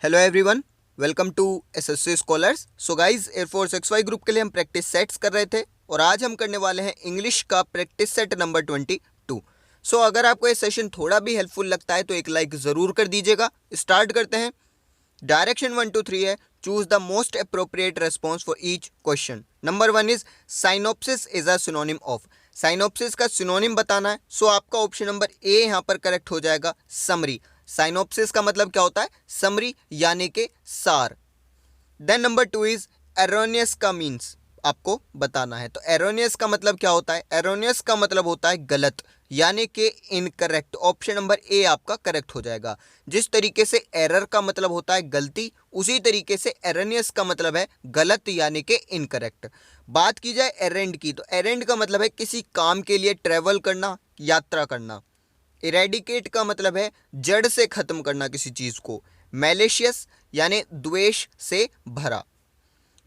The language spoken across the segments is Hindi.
Hello everyone, welcome to SSC scholars. So guys, air force XY group के लिए हम प्रैक्टिस सेट्स कर रहे थे और आज हम करने वाले हैं इंग्लिश का प्रैक्टिस सेट नंबर 22। सो अगर आपको ये सेशन थोड़ा भी हेल्पफुल लगता है तो एक लाइक ज़रूर कर दीजिएगा। स्टार्ट करते हैं। डायरेक्शन 1 to 3 है, choose the most appropriate response for each question. Number 1 is synopsis is a synonym of. Synopsis का सिनोनिम बताना है। सो आपका ऑप्शन नंबर ए यहाँ पर करेक्ट हो जाएगा, समरी। साइनोप्सिस का मतलब क्या होता है? समरी यानी कि सार। देन नंबर 2 इज एरोनियस का मीन्स आपको बताना है। तो एरोनियस का मतलब क्या होता है? एरोनियस का मतलब होता है गलत यानी कि इनकरेक्ट। ऑप्शन नंबर ए आपका करेक्ट हो जाएगा। जिस तरीके से एरर का मतलब होता है गलती, उसी तरीके से एरोनियस का मतलब है गलत यानी कि इनकरेक्ट। बात की जाए एरेंड की, तो एरेंड का मतलब है किसी काम के लिए ट्रेवल करना, यात्रा करना। इरेडिकेट का मतलब है जड़ से खत्म करना किसी चीज को। मैलिशियस यानी द्वेष से भरा।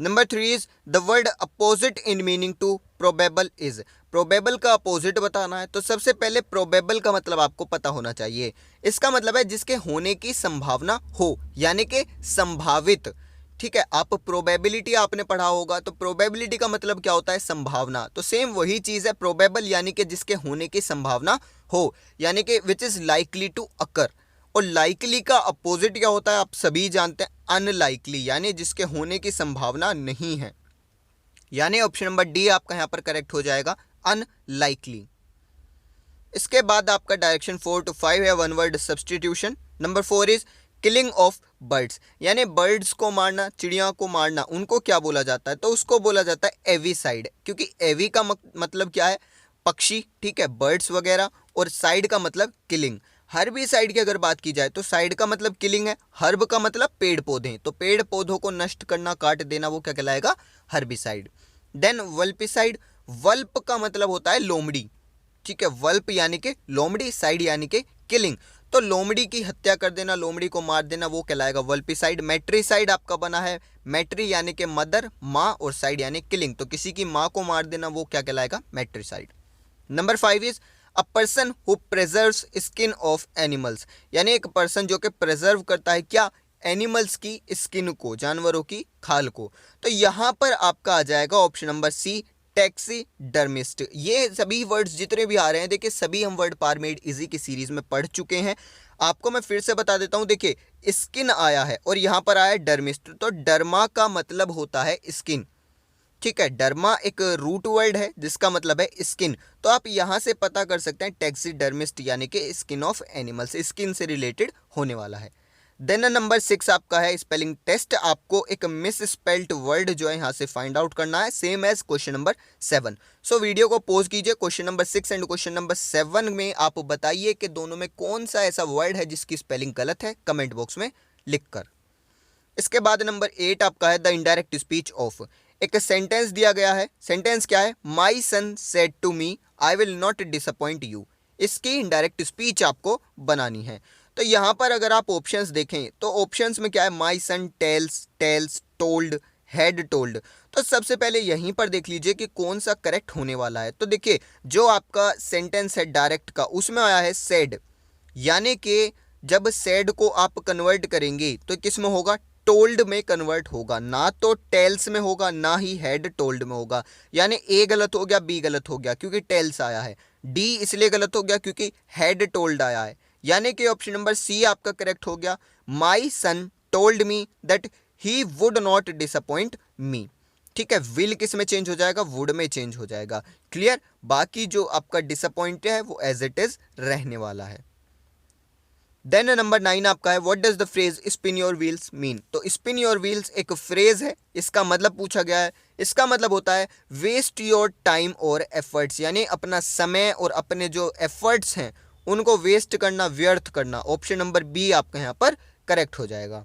Number 3 is the word opposite in meaning to probable is. Probable का अपोजिट बताना है। तो सबसे पहले प्रोबेबल का मतलब आपको पता होना चाहिए। इसका मतलब है जिसके होने की संभावना हो यानी कि संभावित। ठीक है, आप प्रोबेबिलिटी आपने पढ़ा होगा, तो प्रोबेबिलिटी का मतलब क्या होता है? संभावना। तो सेम वही चीज है, प्रोबेबल यानी कि जिसके होने की संभावना हो, यानी कि which is likely to occur. और लाइकली का अपोजिट क्या होता है? आप सभी जानते हैं, अनलाइकली यानी जिसके होने की संभावना नहीं है। यानी ऑप्शन नंबर डी आपका यहां पर करेक्ट हो जाएगा, अनलाइकली। इसके बाद आपका डायरेक्शन 4 to 5 है, one word substitution. Number 4 is killing of birds, यानी बर्ड्स को मारना, चिड़िया को मारना, उनको क्या बोला जाता है? तो उसको बोला जाता है एवीसाइड। क्योंकि एवी का मतलब क्या है? पक्षी। ठीक है, बर्ड्स वगैरह। और साइड का मतलब किलिंग। हर्बी साइड की अगर बात की जाए तो साइड का मतलब किलिंग है, हर्ब का मतलब पेड़ पौधे। तो पेड़ पौधों को नष्ट करना, काट देना, वो क्या कहलाएगा? हर्बिसाइड। देन वल्पिसाइड, वल्प का मतलब होता है लोमड़ी। ठीक है, वल्प यानी कि लोमड़ी, साइड यानी कि किलिंग। तो लोमड़ी की हत्या कर देना, लोमड़ी को मार देना, वो कहलाएगा वल्पिसाइड। मैट्रीसाइड आपका बना है, मैट्री यानी कि मदर, माँ, और साइड यानी किलिंग। तो किसी की माँ को मार देना वो क्या कहलाएगा? Matricide. Number 5 is a person who preserves skin of animals, यानी एक पर्सन जो कि प्रिजर्व करता है क्या? एनिमल्स की स्किन को, जानवरों की खाल को। तो यहां पर आपका आ जाएगा ऑप्शन नंबर सी, टैक्सीडर्मिस्ट। ये सभी वर्ड्स जितने भी आ रहे हैं, देखिए सभी हम वर्ड पार मेड इजी की सीरीज में पढ़ चुके हैं। आपको मैं फिर से बता देता हूं। देखिए स्किन आया है और यहां पर आया है डर्मिस्ट। तो डर्मा का मतलब होता है स्किन। ठीक है, डर्मा एक रूट वर्ड है जिसका मतलब है स्किन। तो आप यहां से पता कर सकते हैं टैक्सीडर्मिस्ट यानी कि स्किन ऑफ एनिमल्स, स्किन से रिलेटेड होने वाला है। देन नंबर 6 आपका है स्पेलिंग टेस्ट। आपको एक मिस स्पेल्ड वर्ड जो है यहाँ से फाइंड आउट करना है, same as question number 7। So video को पॉज कीजिए। Question number 6 and question number 7 में आप बताइए कि दोनों में कौन सा ऐसा वर्ड है जिसकी स्पेलिंग गलत है, कमेंट बॉक्स में लिखकर। इसके बाद नंबर 8 आपका है द इनडायरेक्ट स्पीच ऑफ। एक सेंटेंस दिया गया है। सेंटेंस क्या है? My son said to me I will not disappoint you. इसकी इनडायरेक्ट स्पीच आपको बनानी है। तो यहां पर अगर आप ऑप्शंस देखें तो ऑप्शंस में क्या है? My son tells, tells, told, had told. तो सबसे पहले यहीं पर देख लीजिए कि कौन सा करेक्ट होने वाला है। तो देखिए जो आपका सेंटेंस है डायरेक्ट का, उसमें आया है सेड, यानी कि जब सेड को आप कन्वर्ट करेंगे तो किस में होगा? टोल्ड में कन्वर्ट होगा, ना तो टेल्स में होगा ना ही हेड टोल्ड में होगा। यानी ए गलत हो गया, बी गलत हो गया क्योंकि टेल्स आया है, डी इसलिए गलत हो गया क्योंकि हेड टोल्ड आया है। यानी कि ऑप्शन नंबर सी आपका करेक्ट हो गया। My son told me that he would not disappoint me. ठीक है, विल किस में चेंज हो जाएगा? वुड में चेंज हो जाएगा। क्लियर? बाकी जो आपका डिसअपॉइंट है वो एज इट इज रहने वाला है। देन नंबर 9 आपका है what does the phrase spin your wheels mean. तो स्पिन योर व्हील्स एक फ्रेज है, इसका मतलब पूछा गया है। इसका मतलब होता है वेस्ट योर टाइम और एफर्ट्स, यानी अपना समय और अपने जो एफर्ट्स हैं उनको वेस्ट करना, व्यर्थ करना। ऑप्शन नंबर बी आपका यहाँ पर करेक्ट हो जाएगा।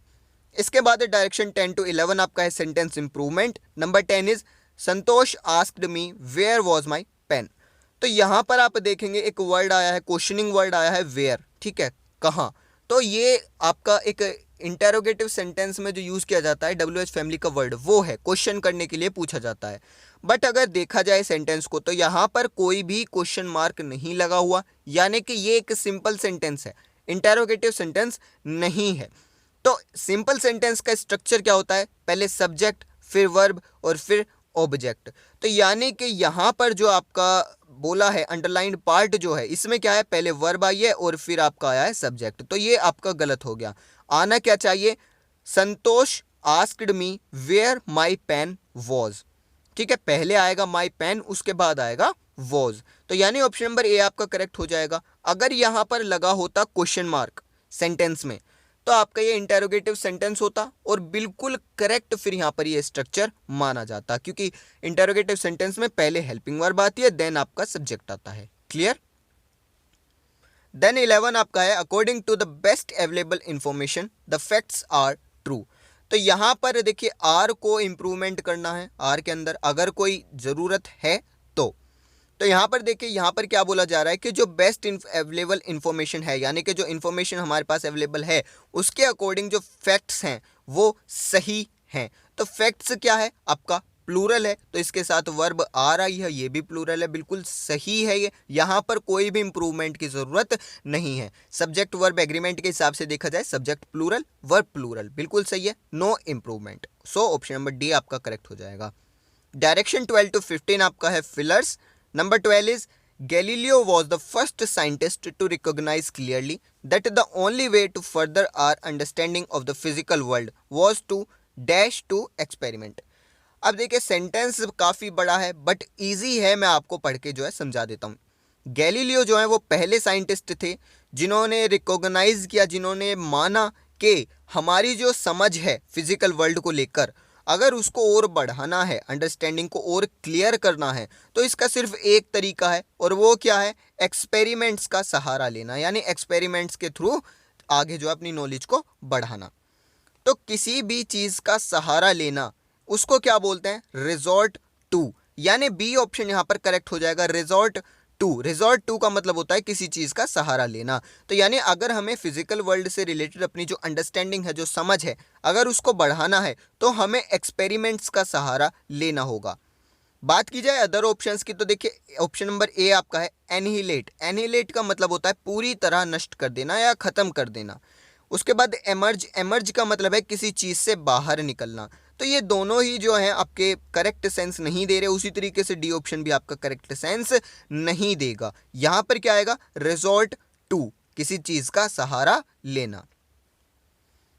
इसके बाद डायरेक्शन 10 to 11 आपका है sentence improvement. Number 10 is Santosh asked me where was my pen. तो यहां पर आप देखेंगे एक वर्ड आया है, क्वेश्चनिंग वर्ड आया है वेयर। ठीक है, कहाँ। तो ये आपका एक इंटेरोगेटिव सेंटेंस में जो यूज किया जाता है WH फैमिली का वर्ड, वो है क्वेश्चन करने के लिए पूछा जाता है। बट अगर देखा जाए सेंटेंस को तो यहां पर कोई भी क्वेश्चन मार्क नहीं लगा हुआ, यानी कि ये एक सिंपल सेंटेंस है, इंटेरोगेटिव सेंटेंस नहीं है। तो सिंपल सेंटेंस का स्ट्रक्चर क्या होता है, पहले सब्जेक्ट, फिर वर्ब और फिर ऑब्जेक्ट। तो यानी कि यहाँ पर जो आपका बोला है अंडरलाइंड पार्ट जो है, इसमें क्या है, पहले वर्ब आई है और फिर आपका आया है सब्जेक्ट, तो ये आपका गलत हो गया। आना क्या चाहिए, Santosh asked me where my pen was. ठीक है, पहले आएगा माई पेन, उसके बाद आएगा वॉज, तो यानी ऑप्शन नंबर ए आपका करेक्ट हो जाएगा। अगर यहां पर लगा होता क्वेश्चन मार्क सेंटेंस में, तो आपका ये इंटेरोगेटिव सेंटेंस होता और बिल्कुल करेक्ट फिर यहां पर ये स्ट्रक्चर माना जाता, क्योंकि इंटेरोगेटिव सेंटेंस में पहले हेल्पिंग वर्ब आती है, देन आपका सब्जेक्ट आता है। क्लियर। देन 11 आपका है according to the best available information the facts are true. तो यहाँ पर देखिए आर को इम्प्रूवमेंट करना है, आर के अंदर अगर कोई ज़रूरत है तो यहाँ पर देखिए, यहाँ पर क्या बोला जा रहा है कि जो बेस्ट अवेलेबल इंफॉर्मेशन है, यानी कि जो इन्फॉर्मेशन हमारे पास अवेलेबल है उसके अकॉर्डिंग जो फैक्ट्स हैं वो सही हैं। तो फैक्ट्स क्या है, आपका प्लूरल है, तो इसके साथ वर्ब आ रही है, ये भी प्लूरल है, बिल्कुल सही है ये। यहाँ पर कोई भी इंप्रूवमेंट की ज़रूरत नहीं है। सब्जेक्ट वर्ब एग्रीमेंट के हिसाब से देखा जाए, सब्जेक्ट प्लूरल वर्ब प्लूरल, बिल्कुल सही है, no improvement. So option number D आपका करेक्ट हो जाएगा। डायरेक्शन 12 to 15 आपका है fillers. Number 12 is Galileo was the first scientist to recognize clearly that the only way to further our understanding of the physical world was to dash to experiment। अब देखिए सेंटेंस काफ़ी बड़ा है बट इजी है, मैं आपको पढ़ के जो है समझा देता हूँ। गैलीलियो जो है वो पहले साइंटिस्ट थे जिन्होंने रिकॉग्नाइज किया, जिन्होंने माना कि हमारी जो समझ है फिजिकल वर्ल्ड को लेकर, अगर उसको और बढ़ाना है, अंडरस्टैंडिंग को और क्लियर करना है, तो इसका सिर्फ एक तरीका है और वो क्या है, एक्सपेरिमेंट्स का सहारा लेना, यानी एक्सपेरिमेंट्स के थ्रू आगे जो अपनी नॉलेज को बढ़ाना। तो किसी भी चीज़ का सहारा लेना उसको क्या बोलते हैं, रिजॉर्ट टू, यानी बी ऑप्शन यहाँ पर करेक्ट हो जाएगा, रिजॉर्ट टू। रिजॉर्ट टू का मतलब होता है किसी चीज़ का सहारा लेना। तो यानी अगर हमें फिजिकल वर्ल्ड से रिलेटेड अपनी जो अंडरस्टैंडिंग है, जो समझ है, अगर उसको बढ़ाना है तो हमें एक्सपेरिमेंट्स का सहारा लेना होगा। बात की जाए अदर ऑप्शंस की, तो देखिए ऑप्शन नंबर ए आपका है एनहिलेट। एनहिलेट का मतलब होता है पूरी तरह नष्ट कर देना या ख़त्म कर देना। उसके बाद एमर्ज, एमर्ज का मतलब है किसी चीज़ से बाहर निकलना। तो ये दोनों ही जो हैं आपके करेक्ट सेंस नहीं दे रहे, उसी तरीके से डी ऑप्शन भी आपका करेक्ट सेंस नहीं देगा। यहाँ पर क्या आएगा, रिजॉर्ट टू, किसी चीज़ का सहारा लेना।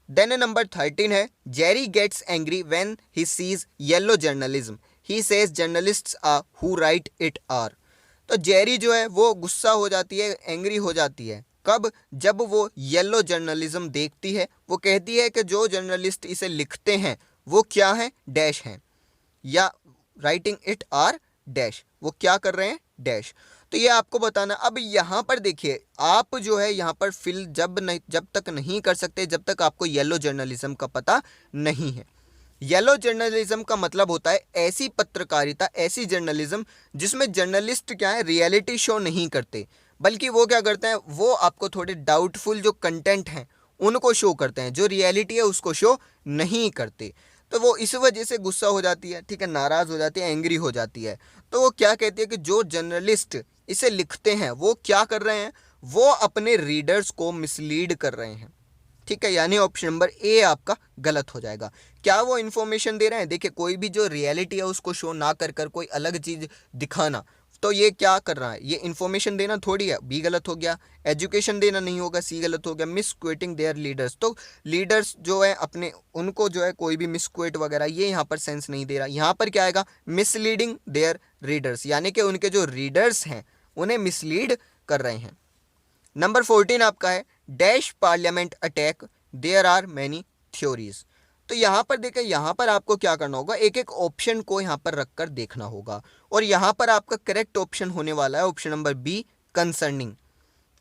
देन नंबर 13 है Jerry gets angry when he sees yellow journalism, he says journalists are who write it are. तो जेरी जो है वो गुस्सा हो जाती है, एंग्री हो जाती है, कब, जब वो येलो जर्नलिज्म देखती है। वो कहती है कि जो जर्नलिस्ट इसे लिखते हैं वो क्या है, डैश हैं, या राइटिंग इट आर डैश, वो क्या कर रहे हैं, डैश। तो ये आपको बताना। अब यहाँ पर देखिए आप जो है यहाँ पर फिल जब तक नहीं कर सकते जब तक आपको येलो जर्नलिज्म का पता नहीं है। येलो जर्नलिज्म का मतलब होता है ऐसी पत्रकारिता, ऐसी जर्नलिज्म जिसमें जर्नलिस्ट क्या है, रियलिटी शो नहीं करते, बल्कि वो क्या करते हैं, वो आपको थोड़े डाउटफुल जो कंटेंट हैं उनको शो करते हैं, जो रियलिटी है उसको शो नहीं करते। तो वो इस वजह से गुस्सा हो जाती है, ठीक है, नाराज़ हो जाती है, एंग्री हो जाती है। तो वो क्या कहती है कि जो जर्नलिस्ट इसे लिखते हैं वो क्या कर रहे हैं, वो अपने रीडर्स को मिसलीड कर रहे हैं। ठीक है, यानी ऑप्शन नंबर ए आपका गलत हो जाएगा। क्या वो इन्फॉर्मेशन दे रहे हैं, देखिए कोई भी जो रियलिटी है उसको शो ना कर कर कोई अलग चीज़ दिखाना, तो ये क्या कर रहा है, ये इन्फॉर्मेशन देना थोड़ी है, बी गलत हो गया। एजुकेशन देना नहीं होगा, सी गलत हो गया। मिसक्वेटिंग देयर लीडर्स, तो लीडर्स जो है अपने उनको जो है कोई भी मिसक्वेट वगैरह ये यहाँ पर सेंस नहीं दे रहा। यहाँ पर क्या आएगा, मिसलीडिंग देयर रीडर्स, यानी कि उनके जो रीडर्स हैं उन्हें मिसलीड कर रहे हैं। नंबर 14 आपका है dash parliament attack there are many theories. तो यहाँ पर देखें, यहाँ पर आपको क्या करना होगा, एक एक ऑप्शन को यहाँ पर रखकर देखना होगा और यहाँ पर आपका करेक्ट ऑप्शन होने वाला है ऑप्शन नंबर बी, कंसर्निंग।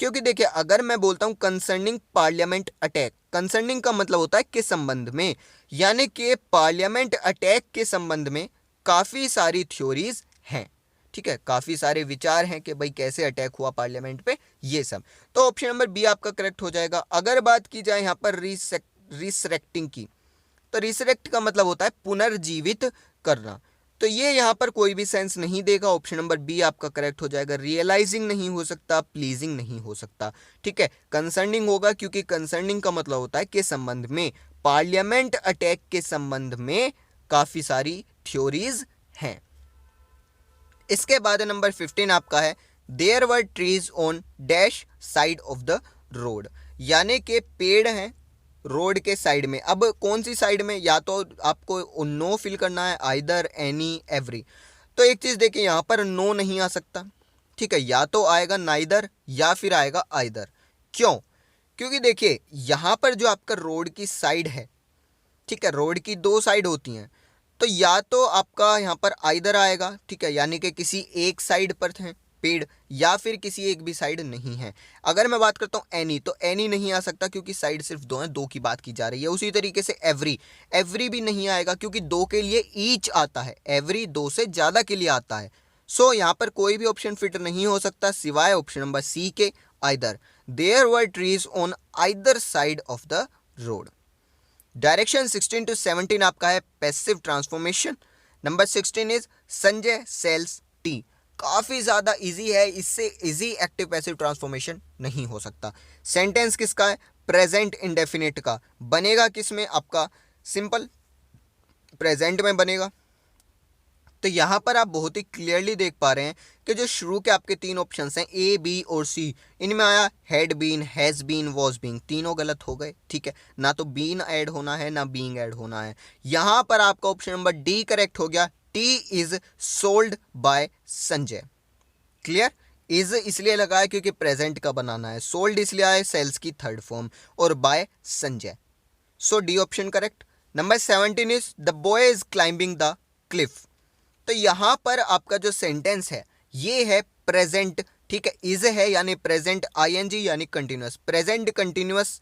क्योंकि देखिए अगर मैं बोलता हूँ कंसर्निंग पार्लियामेंट अटैक, कंसर्निंग का मतलब होता है किस संबंध में, यानी कि पार्लियामेंट अटैक के संबंध में काफ़ी सारी थ्योरीज हैं। ठीक है, काफ़ी सारे विचार हैं कि भाई कैसे अटैक हुआ पार्लियामेंट पे, ये सब। तो ऑप्शन नंबर बी आपका करेक्ट हो जाएगा। अगर बात की जाए यहाँ पर रिसरेक्टिंग की, तो रिसरेक्ट का मतलब होता है पुनर्जीवित करना। तो ये यहाँ पर कोई भी सेंस नहीं देगा। ऑप्शन नंबर बी आपका करेक्ट हो जाएगा। रियलाइजिंग नहीं हो सकता, प्लीजिंग नहीं हो सकता, ठीक है। कंसर्निंग होगा, क्योंकि कंसर्निंग का मतलब होता है के संबंध में, पार्लियामेंट अटैक के संबंध में काफी सारी थ्योरीज हैं। इसके बाद नंबर 15 आपका है there were trees on dash side of the road, यानी कि पेड़ हैं रोड के साइड में। अब कौन सी साइड में, या तो आपको नो फिल करना है, आइदर, एनी, एवरी। तो एक चीज देखिए, यहाँ पर नो नहीं आ सकता, ठीक है, या तो आएगा नाइदर या फिर आएगा आइदर। क्यों? क्योंकि देखिए यहाँ पर जो आपका रोड की साइड है, ठीक है, रोड की दो साइड होती हैं, तो या तो आपका यहाँ पर आइदर आएगा, ठीक है, यानी कि किसी एक साइड पर है पेड़, या फिर किसी एक भी साइड नहीं है। अगर मैं बात करता हूँ एनी, तो एनी नहीं आ सकता क्योंकि साइड सिर्फ दो हैं, दो की बात की जा रही है। उसी तरीके से एवरी, एवरी भी नहीं आएगा क्योंकि दो के लिए ईच आता है, एवरी दो से ज़्यादा के लिए आता है। सो यहाँ पर कोई भी ऑप्शन फिट नहीं हो सकता सिवाय ऑप्शन नंबर सी के, either. There were trees on either side of the road. Direction 16 to 17 आपका है passive transformation. Number 16 is Sanjay sells tea. काफी ज्यादा इजी है, इससे इजी एक्टिव पैसिव ट्रांसफॉर्मेशन नहीं हो सकता। सेंटेंस किसका है? प्रेजेंट इंडेफिनिट का। बनेगा किस में? आपका सिंपल प्रेजेंट में बनेगा। तो यहाँ पर आप बहुत ही क्लियरली देख पा रहे हैं कि जो शुरू के आपके तीन ऑप्शंस हैं ए, बी और सी, इनमें आया had been, has been, was been, तीनों गलत हो गए, ठीक है। ना तो बीन ऐड होना है ना बीइंग ऐड होना है। यहाँ पर आपका ऑप्शन नंबर डी करेक्ट हो गया। T is sold by Sanjay. Clear? Is इसलिए लगा है क्योंकि प्रेजेंट का बनाना है, सोल्ड इसलिए आया सेल्स की थर्ड फॉर्म, और by Sanjay. So D option correct. Number 17 is the boy is climbing the cliff. तो यहां पर आपका जो सेंटेंस है ये है प्रेजेंट, ठीक है, इज है यानी प्रेजेंट आईएनजी यानी कंटिन्यूअस, प्रेजेंट कंटिन्यूअस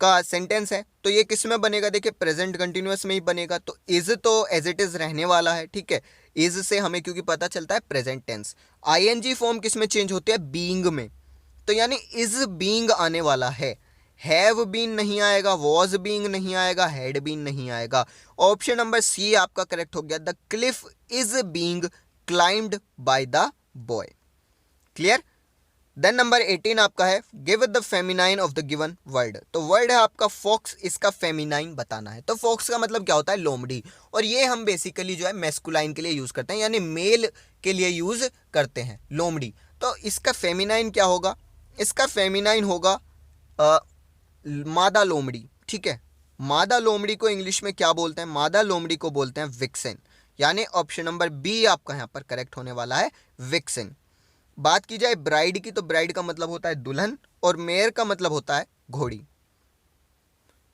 का सेंटेंस है। तो ये किस में बनेगा? देखिए प्रेजेंट कंटिन्यूअस में ही बनेगा। तो इज तो एज इट इज रहने वाला है, ठीक है, इज से हमें क्योंकि पता चलता है प्रेजेंट टेंस। आईएनजी फॉर्म किस में चेंज होती है? बीइंग में। तो यानी इज बीइंग आने वाला है, हैव बीन नहीं आएगा, वॉज बीइंग नहीं आएगा, हैड बीन नहीं आएगा। ऑप्शन नंबर सी आपका करेक्ट हो गया। The cliff is being climbed by the boy. Clear? Then number 18 आपका है give the feminine of the given word. तो वर्ड है आपका फॉक्स, इसका फेमिनाइन बताना है। तो फॉक्स का मतलब क्या होता है? लोमड़ी। और ये हम बेसिकली जो है मैस्कुलाइन के लिए यूज करते हैं, यानी मेल के लिए यूज करते हैं, लोमड़ी। तो इसका फेमिनाइन क्या होगा? इसका फेमिनाइन होगा मादा लोमड़ी, ठीक है। मादा लोमड़ी को इंग्लिश में क्या बोलते हैं? मादा लोमड़ी को बोलते हैं विक्सेन, यानी ऑप्शन नंबर बी आपका यहाँ पर करेक्ट होने वाला है, विक्सेन। बात की जाए ब्राइड की, तो ब्राइड का मतलब होता है दुल्हन, और मेयर का मतलब होता है घोड़ी।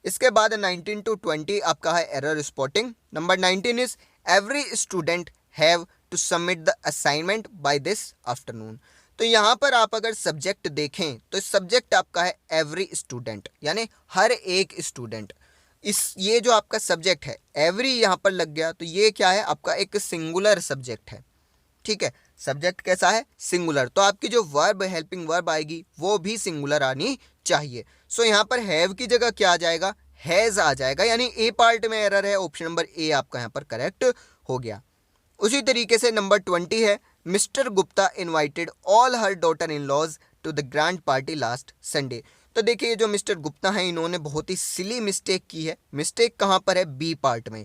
इसके बाद 19 to 20 आपका है error spotting. Number 19 is every student have to submit the assignment by this afternoon. तो यहाँ पर आप अगर सब्जेक्ट देखें तो सब्जेक्ट आपका है एवरी स्टूडेंट, यानी हर एक स्टूडेंट। ये जो आपका सब्जेक्ट है एवरी यहाँ पर लग गया, तो ये क्या है? आपका एक सिंगुलर सब्जेक्ट है, ठीक है। सब्जेक्ट कैसा है? सिंगुलर। तो आपकी जो वर्ब हेल्पिंग वर्ब आएगी वो भी सिंगुलर आनी चाहिए। सो यहाँ पर हैव की जगह क्या आ जाएगा? हैज आ जाएगा, यानी ए पार्ट में एरर है। ऑप्शन नंबर ए आपका यहाँ पर करेक्ट हो गया। उसी तरीके से नंबर 20 है Mister Gupta invited all her daughter in laws to the grand party last Sunday. तो देखिए जो मिस्टर गुप्ता हैं इन्होंने बहुत ही सिली मिस्टेक की है। मिस्टेक कहाँ पर है? बी पार्ट में।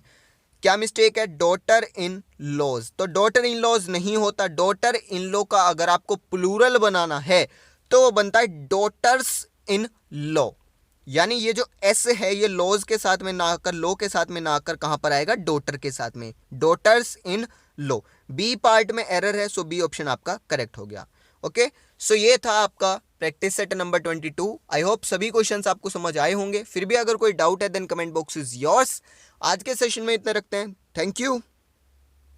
क्या मिस्टेक है? Daughter in laws. तो डॉटर इन लॉज नहीं होता, डॉटर इन लॉ का अगर आपको प्लूरल बनाना है तो वो बनता है डॉटर्स इन लॉ, यानी ये जो एस है ये लॉज के साथ में ना आकर, लॉ के साथ में ना आकर कहां पर आएगा? डॉटर के साथ में, daughters in law. B part में एरर है, सो बी ऑप्शन आपका करेक्ट हो गया। ओके, सो ये था आपका practice set number 22। I hope सभी क्वेश्चंस आपको समझ आए होंगे। फिर भी अगर कोई डाउट है then comment box is yours. आज के सेशन में इतना रखते हैं। Thank you.